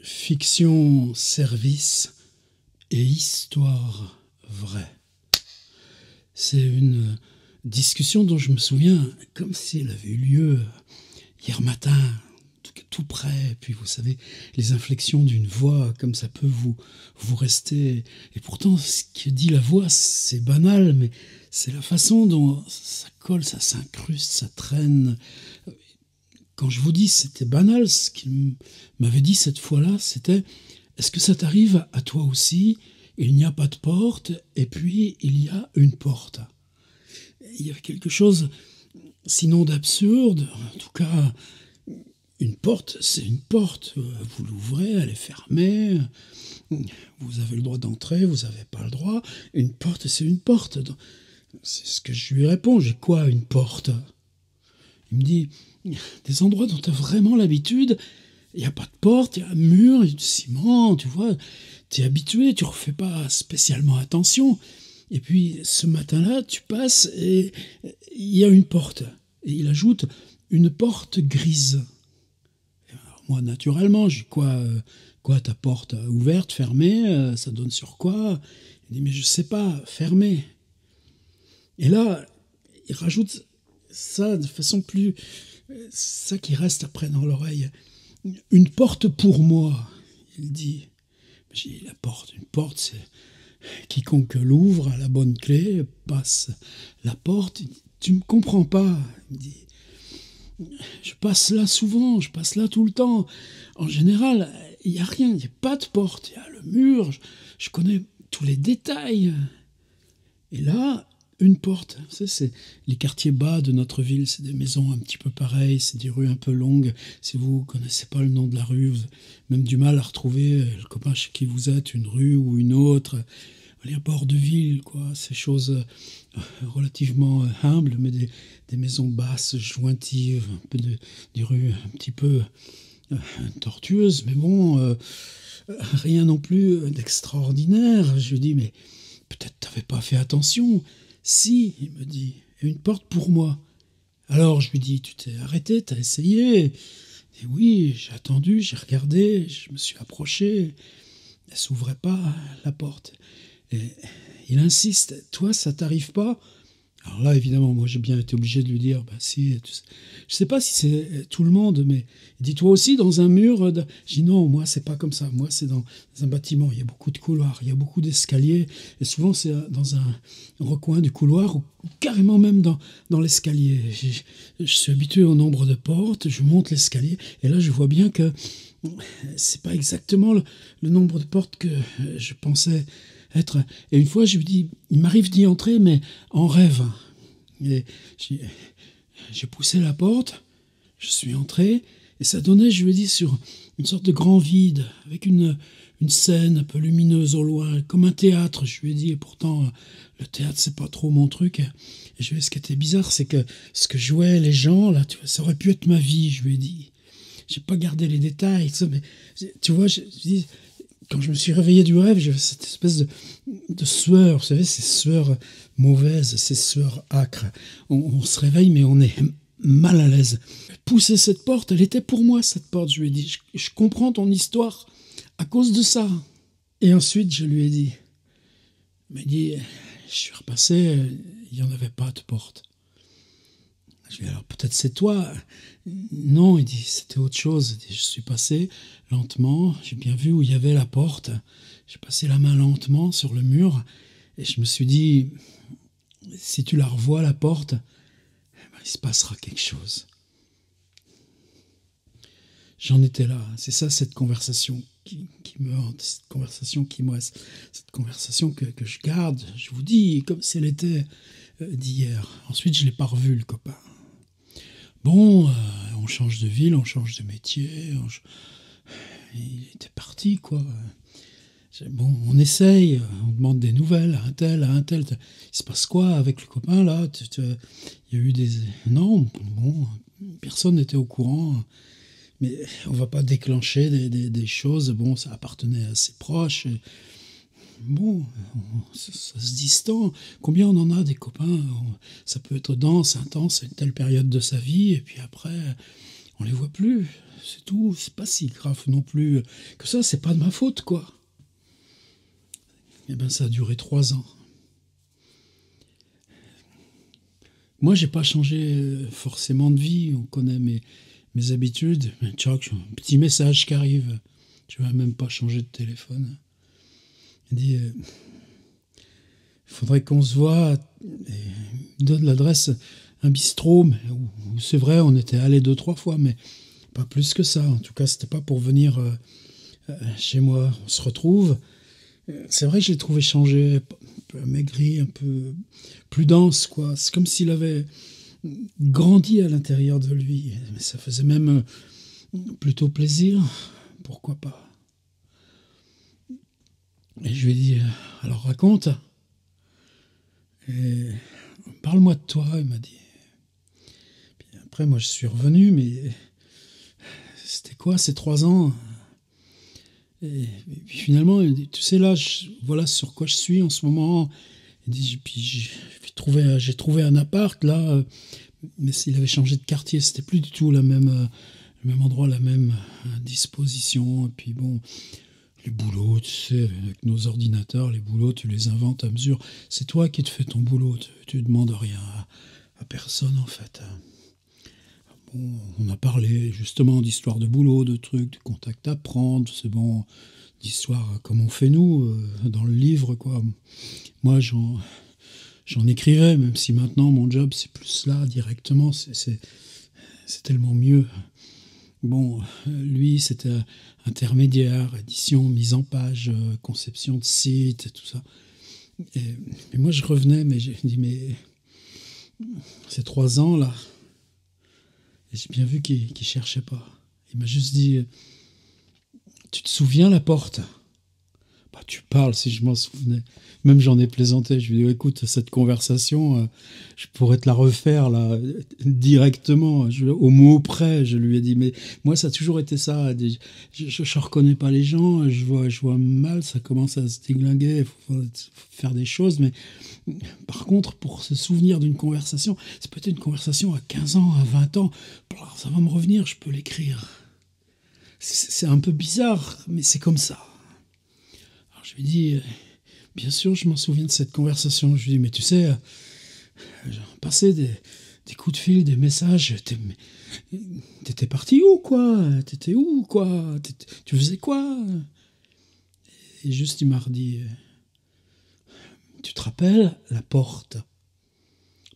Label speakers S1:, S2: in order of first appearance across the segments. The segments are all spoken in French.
S1: Fiction, service et histoire vraie. C'est une discussion dont je me souviens comme si elle avait eu lieu hier matin, tout près. Puis vous savez, les inflexions d'une voix, comme ça peut vous rester. Et pourtant, ce que dit la voix, c'est banal, mais c'est la façon dont ça colle, ça s'incruste, ça traîne. Quand je vous dis c'était banal, ce qu'il m'avait dit cette fois-là, c'était « Est-ce que ça t'arrive à toi aussi ? Il n'y a pas de porte, et puis il y a une porte. » Il y avait quelque chose, sinon d'absurde, en tout cas, une porte, c'est une porte. Vous l'ouvrez, elle est fermée, vous avez le droit d'entrer, vous n'avez pas le droit. Une porte, c'est une porte. C'est ce que je lui réponds. J'ai quoi, une porte ? Il me dit, des endroits dont tu as vraiment l'habitude, il n'y a pas de porte, il y a un mur, il y a du ciment, tu vois, tu es habitué, tu ne refais pas spécialement attention. Et puis ce matin-là, tu passes et il y a une porte. Et il ajoute, une porte grise. Alors moi, naturellement, je dis, quoi, ta porte ouverte, fermée, ça donne sur quoi ? Il dit, mais je ne sais pas, fermée. Et là, il rajoute ça de façon plus... ça qui reste après dans l'oreille. Une porte pour moi, il dit. J'ai dit, la porte, une porte, c'est quiconque l'ouvre à la bonne clé, passe la porte. Tu me comprends pas, il me dit. Je passe là souvent, je passe là tout le temps. En général, il n'y a rien, il n'y a pas de porte, il y a le mur, je connais tous les détails. Et là, une porte, c'est les quartiers bas de notre ville, c'est des maisons un petit peu pareilles, c'est des rues un peu longues. Si vous ne connaissez pas le nom de la rue, vous avez même du mal à retrouver le copain chez qui vous êtes, une rue ou une autre. Les bords de ville, quoi, ces choses relativement humbles, mais des maisons basses, jointives, un peu des rues un petit peu tortueuses, mais bon, rien non plus d'extraordinaire. Je lui dis, mais peut-être t'avais pas fait attention. Si, il me dit, il y a une porte pour moi. Alors je lui dis, tu t'es arrêté, t'as essayé ? Et oui, j'ai attendu, j'ai regardé, je me suis approché. Elle s'ouvrait pas, la porte. Et il insiste, toi, ça t'arrive pas ? Alors là, évidemment, moi, j'ai bien été obligé de lui dire, bah si, je sais pas si c'est tout le monde, mais il dit, toi aussi, dans un mur, je dis, non, moi, c'est pas comme ça, moi, c'est dans un bâtiment, il y a beaucoup de couloirs, il y a beaucoup d'escaliers, et souvent, c'est dans un recoin du couloir, ou carrément même dans l'escalier. Je suis habitué au nombre de portes, je monte l'escalier, et là, je vois bien que c'est pas exactement le nombre de portes que je pensais être. Et une fois, je lui dis, il m'arrive d'y entrer, mais en rêve. Et j'ai poussé la porte, je suis entré, et ça donnait, je lui ai dit, sur une sorte de grand vide, avec une scène un peu lumineuse au loin, comme un théâtre, je lui ai dit, et pourtant, le théâtre, c'est pas trop mon truc. Et je lui ai dit, ce qui était bizarre, c'est que ce que jouaient les gens, là, tu vois, ça aurait pu être ma vie, je lui ai dit. J'ai pas gardé les détails, mais tu vois, je dis, quand je me suis réveillé du rêve, j'avais cette espèce de sueur, vous savez, ces sueurs mauvaises, ces sueurs âcres. On se réveille, mais on est mal à l'aise. Pousser cette porte, elle était pour moi, cette porte. Je lui ai dit, je comprends ton histoire à cause de ça. Et ensuite, je lui ai dit, il m'a dit, je suis repassé, il n'y en avait pas de porte. Je lui ai dit, alors peut-être c'est toi. Non, il dit, c'était autre chose. Il dit, je suis passé lentement, j'ai bien vu où il y avait la porte. J'ai passé la main lentement sur le mur et je me suis dit, si tu la revois, la porte, il se passera quelque chose. J'en étais là. C'est ça, cette conversation qui me hante, cette conversation qui me reste, cette conversation que je garde, je vous dis, comme si elle était d'hier. Ensuite, je ne l'ai pas revu, le copain. Bon, on change de ville, on change de métier. Il était parti, quoi. Bon, on essaye, on demande des nouvelles à un tel. Il se passe quoi avec le copain, là ? Il y a eu des... Non, bon, personne n'était au courant. Mais on ne va pas déclencher des choses. Bon, ça appartenait à ses proches. Et bon, ça se distend. Combien on en a des copains ? Ça peut être dense, intense à une telle période de sa vie. Et puis après, on les voit plus, c'est tout, c'est pas si grave non plus que ça, c'est pas de ma faute, quoi. Eh ben, ça a duré 3 ans. Moi, j'ai pas changé forcément de vie, on connaît mes habitudes. Tchoc, un petit message qui arrive, tu vas même pas changer de téléphone. Il dit, il faudrait qu'on se voit, et il me donne l'adresse, un bistrot, mais où c'est vrai, on était allé 2-3 fois, mais pas plus que ça. En tout cas, c'était pas pour venir chez moi. On se retrouve. C'est vrai que je l'ai trouvé changé, un peu amaigri, un peu plus dense, quoi. C'est comme s'il avait grandi à l'intérieur de lui. Mais ça faisait même plutôt plaisir. Pourquoi pas? Et je lui ai dit, alors raconte. Et parle-moi de toi, il m'a dit. Puis après, moi, je suis revenu, mais c'était quoi ces 3 ans? Et puis finalement, il dit, tu sais, là, voilà sur quoi je suis en ce moment. Il dit, puis j'ai trouvé un appart, là, mais il avait changé de quartier, c'était plus du tout le même endroit, la même disposition. Et puis bon, les boulots, tu sais, avec nos ordinateurs, les boulots, tu les inventes à mesure. C'est toi qui te fais ton boulot, tu demandes rien à personne, en fait. Bon, on a parlé justement d'histoire de boulot, de trucs, de contacts à prendre, c'est bon, d'histoire comme on fait nous, dans le livre, quoi. Moi, j'en écrivais, même si maintenant mon job, c'est plus là, directement, c'est tellement mieux. Bon, lui, c'était intermédiaire, édition, mise en page, conception de site, et tout ça. Et moi, je revenais, mais j'ai dit, mais ces 3 ans, là, et j'ai bien vu qu'il cherchait pas. Il m'a juste dit, tu te souviens la porte? Bah, tu parles, si je m'en souvenais. Même j'en ai plaisanté. Je lui ai dit, écoute, cette conversation, je pourrais te la refaire là, directement, au mot près. Je lui ai dit, mais moi, ça a toujours été ça. Je reconnais pas les gens, je vois mal, ça commence à se déglinguer, il faut faire des choses. Mais par contre, pour se souvenir d'une conversation, c'est peut-être une conversation à 15 ans, à 20 ans. Ça va me revenir, je peux l'écrire. C'est un peu bizarre, mais c'est comme ça. Alors je lui dis, bien sûr, je m'en souviens de cette conversation. Je lui dis, mais tu sais, j'ai passé des coups de fil, des messages. T'étais parti où, quoi? T'étais où, quoi? Tu faisais quoi? Et juste, il m'a redit, tu te rappelles la porte?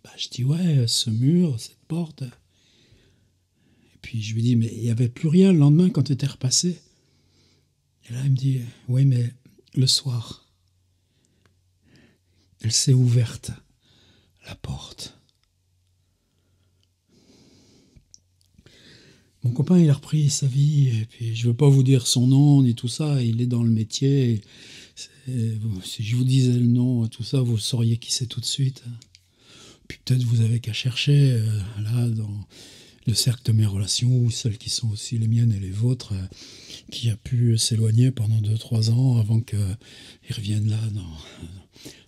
S1: Bah, je dis, ouais, ce mur, cette porte. Et puis je lui dis, mais il n'y avait plus rien le lendemain quand tu étais repassé. Et là, il me dit, oui, mais le soir, elle s'est ouverte, la porte. Mon copain, il a repris sa vie, et puis je ne veux pas vous dire son nom ni tout ça, il est dans le métier. Si je vous disais le nom, tout ça, vous sauriez qui c'est tout de suite. Puis peut-être vous avez qu'à chercher, là, dans le cercle de mes relations, ou celles qui sont aussi les miennes et les vôtres, qui a pu s'éloigner pendant 2-3 ans avant qu'ils reviennent là,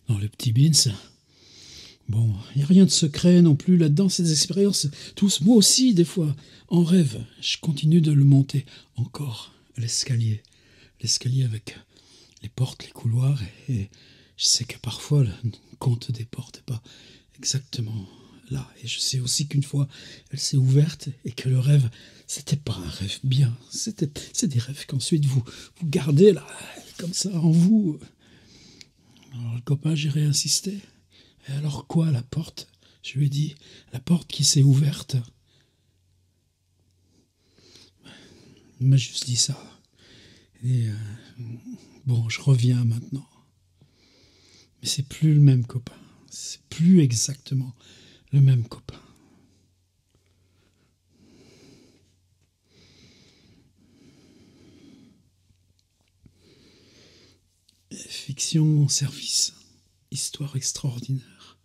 S1: dans le petit Beans. Bon, il n'y a rien de secret non plus là-dedans, ces expériences, tous, moi aussi, des fois, en rêve, je continue de le monter encore, l'escalier avec les portes, les couloirs, et je sais que parfois, le compte des portes n'est pas exactement là, et je sais aussi qu'une fois, elle s'est ouverte, et que le rêve, c'était pas un rêve bien, c'est des rêves qu'ensuite vous gardez là, comme ça, en vous. Alors le copain, j'ai réinsisté. Et alors quoi, la porte? Je lui ai dit, la porte qui s'est ouverte. Il m'a juste dit ça. Et bon, je reviens maintenant. Mais c'est plus le même copain. C'est plus exactement le même copain. Fiction service. Histoire extraordinaire.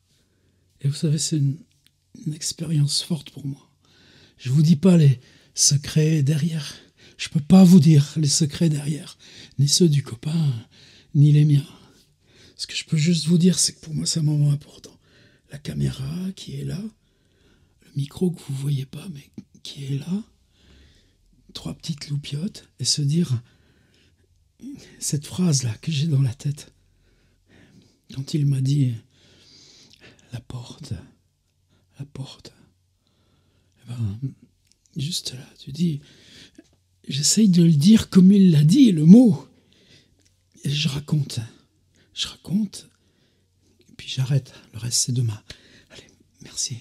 S1: Et vous savez, c'est une expérience forte pour moi. Je vous dis pas les secrets derrière. Je peux pas vous dire les secrets derrière, ni ceux du copain, ni les miens. Ce que je peux juste vous dire, c'est que pour moi, c'est un moment important. La caméra qui est là, le micro que vous voyez pas, mais qui est là, 3 petites loupiotes et se dire cette phrase-là que j'ai dans la tête. Quand il m'a dit la porte, eh ben, juste là, tu dis, j'essaye de le dire comme il l'a dit, le mot, et je raconte, et puis j'arrête, le reste c'est demain. Allez, merci.